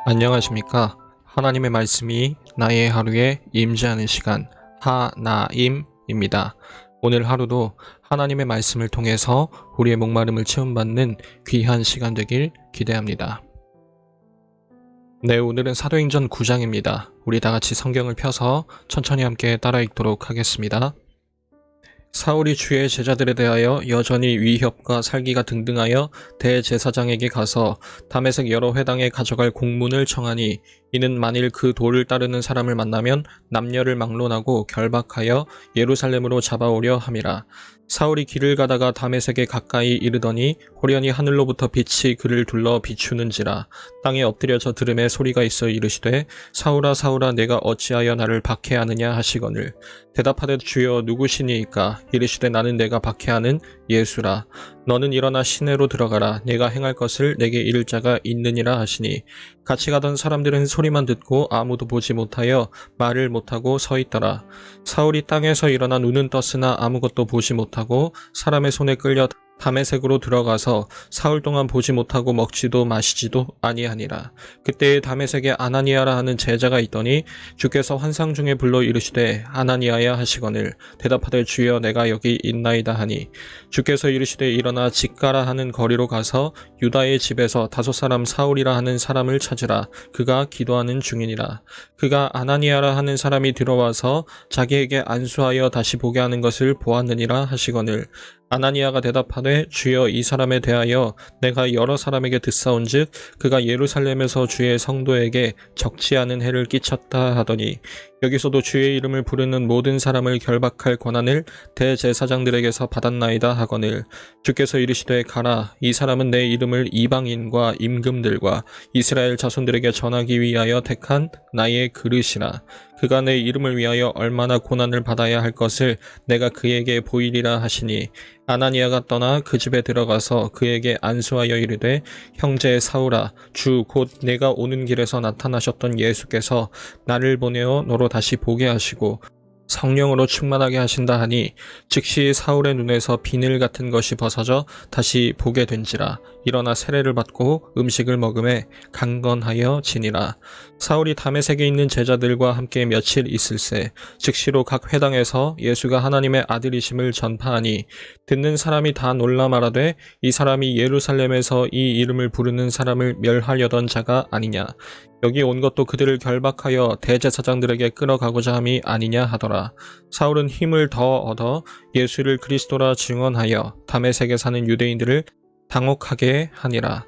안녕하십니까. 하나님의 말씀이 나의 하루에 임재하는 시간 하나임입니다. 오늘 하루도 하나님의 말씀을 통해서 우리의 목마름을 채움받는 귀한 시간 되길 기대합니다. 네, 오늘은 사도행전 9장입니다. 우리 다같이 성경을 펴서 천천히 함께 따라 읽도록 하겠습니다. 사울이 주의 제자들에 대하여 여전히 위협과 살기가 등등하여 대제사장에게 가서 다메섹 여러 회당에 가져갈 공문을 청하니, 이는 만일 그 도를 따르는 사람을 만나면 남녀를 막론하고 결박하여 예루살렘으로 잡아오려 함이라. 사울이 길을 가다가 다메섹에 가까이 이르더니 호련히 하늘로부터 빛이 그를 둘러 비추는지라. 땅에 엎드려져 들음에 소리가 있어 이르시되, 사울아 사울아 내가 어찌하여 나를 박해하느냐 하시거늘. 대답하되 주여 누구시니이까? 이르시되 나는 내가 박해하는 예수라. 너는 일어나 시내로 들어가라. 내가 행할 것을 내게 이를 자가 있느니라 하시니, 같이 가던 사람들은 소리만 듣고 아무도 보지 못하여 말을 못하고 서 있더라. 사울이 땅에서 일어나 눈은 떴으나 아무것도 보지 못하고 사람의 손에 끌려 다메섹으로 들어가서 사흘 동안 보지 못하고 먹지도 마시지도 아니하니라. 그때에 다메섹에 아나니아라 하는 제자가 있더니 주께서 환상 중에 불러 이르시되 아나니아야 하시거늘. 대답하되 주여 내가 여기 있나이다 하니, 주께서 이르시되 일어나 직가라 하는 거리로 가서 유다의 집에서 5 사람 사울이라 하는 사람을 찾으라. 그가 기도하는 중이니라. 그가 아나니아라 하는 사람이 들어와서 자기에게 안수하여 다시 보게 하는 것을 보았느니라 하시거늘. 아나니아가 대답하되 주여 이 사람에 대하여 내가 여러 사람에게 듣사온즉 그가 예루살렘에서 주의 성도에게 적지 않은 해를 끼쳤다 하더니, 여기서도 주의 이름을 부르는 모든 사람을 결박할 권한을 대제사장들에게서 받았나이다 하거늘. 주께서 이르시되 가라. 이 사람은 내 이름을 이방인과 임금들과 이스라엘 자손들에게 전하기 위하여 택한 나의 그릇이라. 그가 내 이름을 위하여 얼마나 고난을 받아야 할 것을 내가 그에게 보이리라 하시니, 아나니아가 떠나 그 집에 들어가서 그에게 안수하여 이르되, 형제 사울아, 주 곧 내가 오는 길에서 나타나셨던 예수께서 나를 보내어 너로 다시 보게 하시고 성령으로 충만하게 하신다 하니, 즉시 사울의 눈에서 비늘 같은 것이 벗어져 다시 보게 된지라. 일어나 세례를 받고 음식을 먹음에 강건하여 지니라. 사울이 다메섹에 있는 제자들과 함께 며칠 있을새 즉시로 각 회당에서 예수가 하나님의 아들이심을 전파하니, 듣는 사람이 다 놀라 말하되 이 사람이 예루살렘에서 이 이름을 부르는 사람을 멸하려던 자가 아니냐. 여기 온 것도 그들을 결박하여 대제사장들에게 끌어가고자 함이 아니냐 하더라. 사울은 힘을 더 얻어 예수를 그리스도라 증언하여 다메섹에 사는 유대인들을 당혹하게 하니라.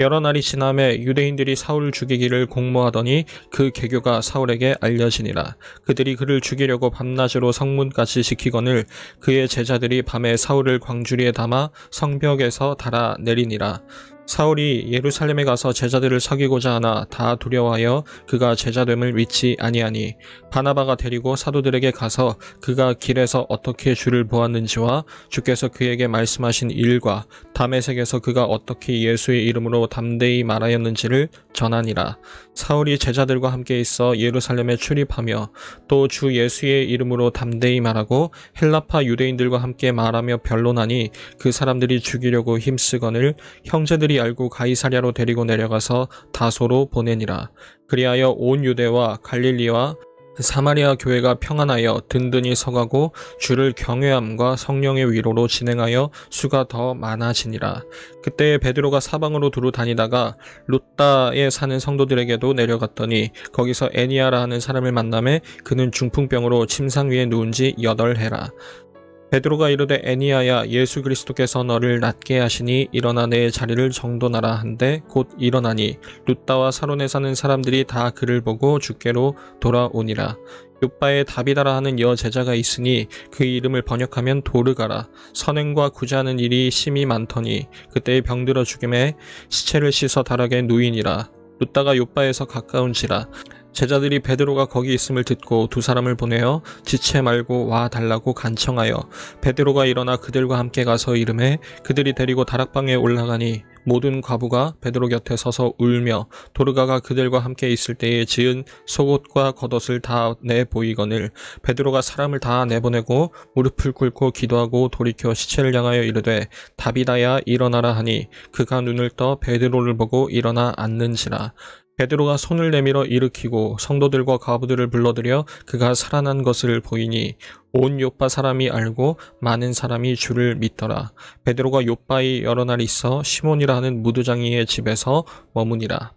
여러 날이 지남에 유대인들이 사울을 죽이기를 공모하더니 그 계교가 사울에게 알려지니라. 그들이 그를 죽이려고 밤낮으로 성문까지 지키거늘 그의 제자들이 밤에 사울을 광주리에 담아 성벽에서 달아 내리니라. 사울이 예루살렘에 가서 제자들을 사귀고자 하나 다 두려워하여 그가 제자됨을 믿지 아니하니, 바나바가 데리고 사도들에게 가서 그가 길에서 어떻게 주를 보았는지와 주께서 그에게 말씀하신 일과 다메섹에서 그가 어떻게 예수의 이름으로 담대히 말하였는지를 전하니라. 사울이 제자들과 함께 있어 예루살렘에 출입하며 또 주 예수의 이름으로 담대히 말하고 헬라파 유대인들과 함께 말하며 변론하니, 그 사람들이 죽이려고 힘쓰거늘 형제들이 알고 가이사랴로 데리고 내려가서 다소로 보내니라. 그리하여 온 유대와 갈릴리와 사마리아 교회가 평안하여 든든히 서가고 주를 경외함과 성령의 위로로 진행하여 수가 더 많아지니라. 그때 베드로가 사방으로 두루 다니다가 룻다에 사는 성도들에게도 내려갔더니 거기서 애니아라 하는 사람을 만나매 그는 중풍병으로 침상 위에 누운 지 8해라. 베드로가 이르되 애니아야, 예수 그리스도께서 너를 낫게 하시니 일어나 내 자리를 정돈하라 한데 곧 일어나니 룻다와 사론에 사는 사람들이 다 그를 보고 주께로 돌아오니라. 요바에 다비다라 하는 여제자가 있으니 그 이름을 번역하면 도르가라. 선행과 구제하는 일이 심히 많더니 그때에 병들어 죽음에 시체를 씻어 다락에 누이니라. 룻다가 요바에서 가까운지라. 제자들이 베드로가 거기 있음을 듣고 2 사람을 보내어 지체 말고 와 달라고 간청하여 베드로가 일어나 그들과 함께 가서 이르매 그들이 데리고 다락방에 올라가니, 모든 과부가 베드로 곁에 서서 울며 도르가가 그들과 함께 있을 때에 지은 속옷과 겉옷을 다 내보이거늘 베드로가 사람을 다 내보내고 무릎을 꿇고 기도하고 돌이켜 시체를 향하여 이르되 다비다야 일어나라 하니 그가 눈을 떠 베드로를 보고 일어나 앉는지라. 베드로가 손을 내밀어 일으키고 성도들과 과부들을 불러들여 그가 살아난 것을 보이니 온 요파 사람이 알고 많은 사람이 주를 믿더라. 베드로가 요파에 여러 날 있어 시몬이라 하는 무두장이의 집에서 머무니라.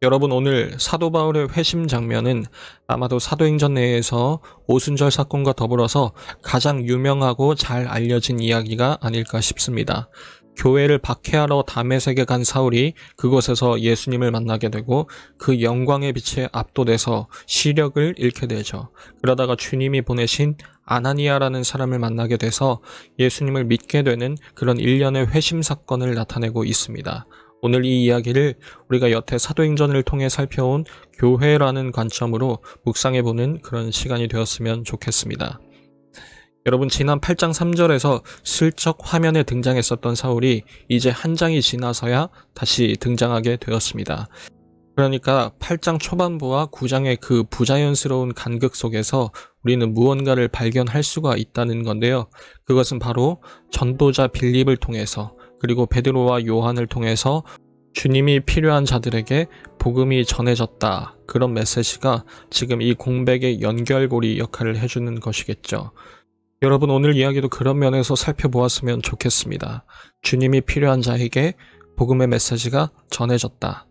여러분, 오늘 사도 바울의 회심 장면은 아마도 사도행전 내에서 오순절 사건과 더불어서 가장 유명하고 잘 알려진 이야기가 아닐까 싶습니다. 교회를 박해하러 다메섹에 간 사울이 그곳에서 예수님을 만나게 되고 그 영광의 빛에 압도돼서 시력을 잃게 되죠. 그러다가 주님이 보내신 아나니아라는 사람을 만나게 돼서 예수님을 믿게 되는 그런 일련의 회심 사건을 나타내고 있습니다. 오늘 이 이야기를 우리가 여태 사도행전을 통해 살펴온 교회라는 관점으로 묵상해보는 그런 시간이 되었으면 좋겠습니다. 여러분, 지난 8장 3절에서 슬쩍 화면에 등장했었던 사울이 이제 한 장이 지나서야 다시 등장하게 되었습니다. 그러니까 8장 초반부와 9장의 그 부자연스러운 간극 속에서 우리는 무언가를 발견할 수가 있다는 건데요. 그것은 바로 전도자 빌립을 통해서, 그리고 베드로와 요한을 통해서 주님이 필요한 자들에게 복음이 전해졌다. 그런 메시지가 지금 이 공백의 연결고리 역할을 해주는 것이겠죠. 여러분, 오늘 이야기도 그런 면에서 살펴보았으면 좋겠습니다. 주님이 필요한 자에게 복음의 메시지가 전해졌다.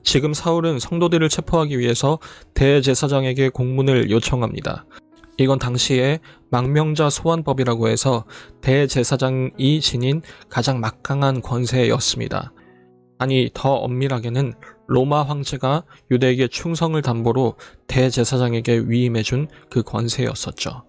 지금 사울은 성도들을 체포하기 위해서 대제사장에게 공문을 요청합니다. 이건 당시에 망명자 소환법이라고 해서 대제사장이 지닌 가장 막강한 권세였습니다. 아니, 더 엄밀하게는 로마 황제가 유대에게 충성을 담보로 대제사장에게 위임해준 그 권세였었죠.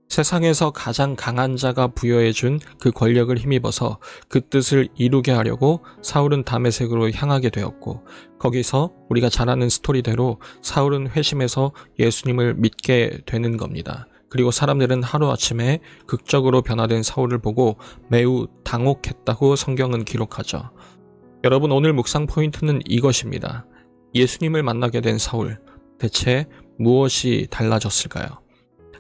세상에서 가장 강한 자가 부여해준 그 권력을 힘입어서 그 뜻을 이루게 하려고 사울은 다메섹으로 향하게 되었고, 거기서 우리가 잘 아는 스토리대로 사울은 회심해서 예수님을 믿게 되는 겁니다. 그리고 사람들은 하루아침에 극적으로 변화된 사울을 보고 매우 당혹했다고 성경은 기록하죠. 여러분, 오늘 묵상 포인트는 이것입니다. 예수님을 만나게 된 사울, 대체 무엇이 달라졌을까요?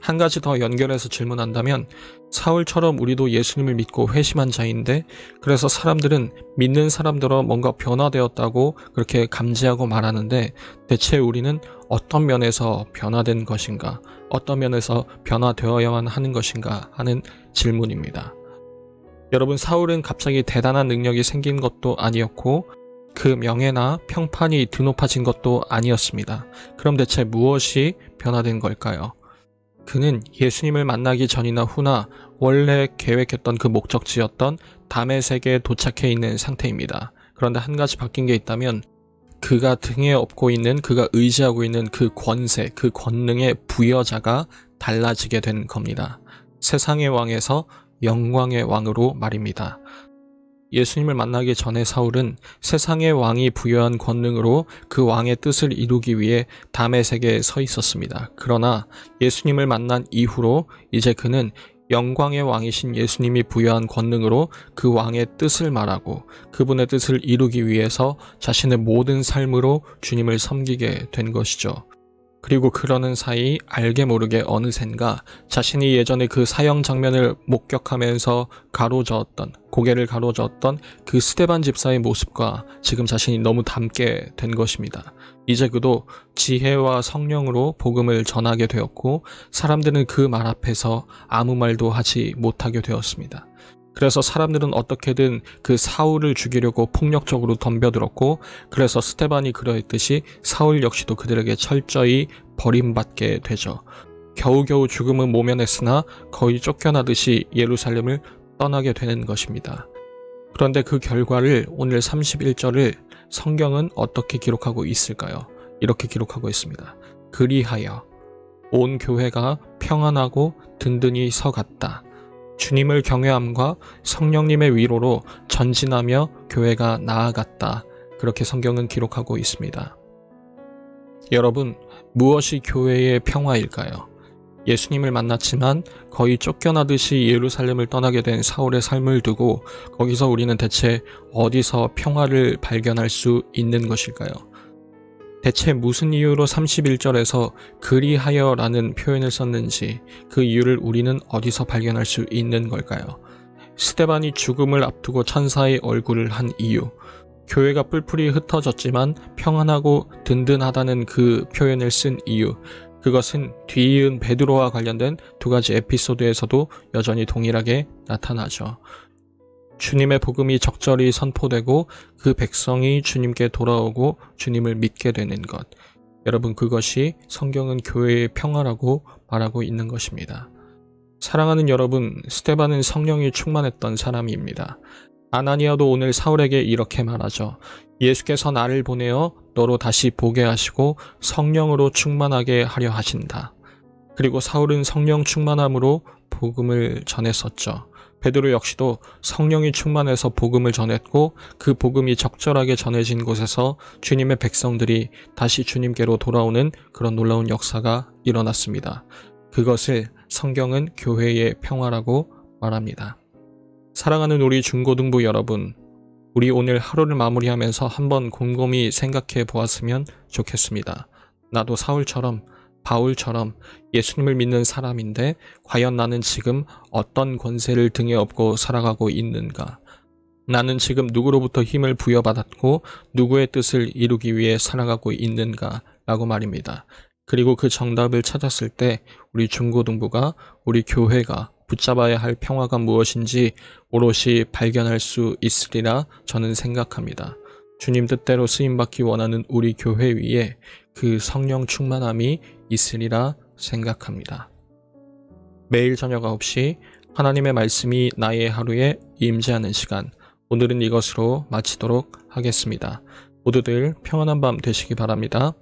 한 가지 더 연결해서 질문한다면, 사울처럼 우리도 예수님을 믿고 회심한 자인데, 그래서 사람들은 믿는 사람들어 뭔가 변화되었다고 그렇게 감지하고 말하는데, 대체 우리는 어떤 면에서 변화된 것인가, 어떤 면에서 변화되어야만 하는 것인가 하는 질문입니다. 여러분, 사울은 갑자기 대단한 능력이 생긴 것도 아니었고 그 명예나 평판이 드높아진 것도 아니었습니다. 그럼 대체 무엇이 변화된 걸까요? 그는 예수님을 만나기 전이나 후나 원래 계획했던 그 목적지였던 다메섹에 도착해 있는 상태입니다. 그런데 한 가지 바뀐 게 있다면, 그가 등에 업고 있는, 그가 의지하고 있는 그 권세, 그 권능의 부여자가 달라지게 된 겁니다. 세상의 왕에서 영광의 왕으로 말입니다. 예수님을 만나기 전에 사울은 세상의 왕이 부여한 권능으로 그 왕의 뜻을 이루기 위해 다메섹에 서 있었습니다. 그러나 예수님을 만난 이후로 이제 그는 영광의 왕이신 예수님이 부여한 권능으로 그 왕의 뜻을 말하고 그분의 뜻을 이루기 위해서 자신의 모든 삶으로 주님을 섬기게 된 것이죠. 그리고 그러는 사이 알게 모르게 어느샌가 자신이 예전에 그 사형 장면을 목격하면서 고개를 가로저었던 그 스데반 집사의 모습과 지금 자신이 너무 닮게 된 것입니다. 이제 그도 지혜와 성령으로 복음을 전하게 되었고, 사람들은 그 말 앞에서 아무 말도 하지 못하게 되었습니다. 그래서 사람들은 어떻게든 그 사울을 죽이려고 폭력적으로 덤벼들었고, 그래서 스데반이 그러했듯이 사울 역시도 그들에게 철저히 버림받게 되죠. 겨우겨우 죽음은 모면했으나 거의 쫓겨나듯이 예루살렘을 떠나게 되는 것입니다. 그런데 그 결과를 오늘 31절을 성경은 어떻게 기록하고 있을까요? 이렇게 기록하고 있습니다. 그리하여 온 교회가 평안하고 든든히 서갔다. 주님을 경외함과 성령님의 위로로 전진하며 교회가 나아갔다. 그렇게 성경은 기록하고 있습니다. 여러분, 무엇이 교회의 평화일까요? 예수님을 만났지만 거의 쫓겨나듯이 예루살렘을 떠나게 된 사울의 삶을 두고 거기서 우리는 대체 어디서 평화를 발견할 수 있는 것일까요? 대체 무슨 이유로 31절에서 그리하여라는 표현을 썼는지, 그 이유를 우리는 어디서 발견할 수 있는 걸까요? 스데반이 죽음을 앞두고 천사의 얼굴을 한 이유, 교회가 뿔뿔이 흩어졌지만 평안하고 든든하다는 그 표현을 쓴 이유, 그것은 뒤이은 베드로와 관련된 두 가지 에피소드에서도 여전히 동일하게 나타나죠. 주님의 복음이 적절히 선포되고 그 백성이 주님께 돌아오고 주님을 믿게 되는 것. 여러분, 그것이 성경은 교회의 평화라고 말하고 있는 것입니다. 사랑하는 여러분, 스데반은 성령이 충만했던 사람입니다. 아나니아도 오늘 사울에게 이렇게 말하죠. 예수께서 나를 보내어 너로 다시 보게 하시고 성령으로 충만하게 하려 하신다. 그리고 사울은 성령 충만함으로 복음을 전했었죠. 베드로 역시도 성령이 충만해서 복음을 전했고 그 복음이 적절하게 전해진 곳에서 주님의 백성들이 다시 주님께로 돌아오는 그런 놀라운 역사가 일어났습니다. 그것을 성경은 교회의 평화라고 말합니다. 사랑하는 우리 중고등부 여러분, 우리 오늘 하루를 마무리하면서 한번 곰곰이 생각해 보았으면 좋겠습니다. 나도 사울처럼, 바울처럼 예수님을 믿는 사람인데 과연 나는 지금 어떤 권세를 등에 업고 살아가고 있는가? 나는 지금 누구로부터 힘을 부여받았고 누구의 뜻을 이루기 위해 살아가고 있는가? 라고 말입니다. 그리고 그 정답을 찾았을 때 우리 중고등부가, 우리 교회가 붙잡아야 할 평화가 무엇인지 오롯이 발견할 수 있으리라 저는 생각합니다. 주님 뜻대로 쓰임받기 원하는 우리 교회 위에 그 성령 충만함이 있으리라 생각합니다. 매일 저녁 9시 하나님의 말씀이 나의 하루에 임재하는 시간, 오늘은 이것으로 마치도록 하겠습니다. 모두들 평안한 밤 되시기 바랍니다.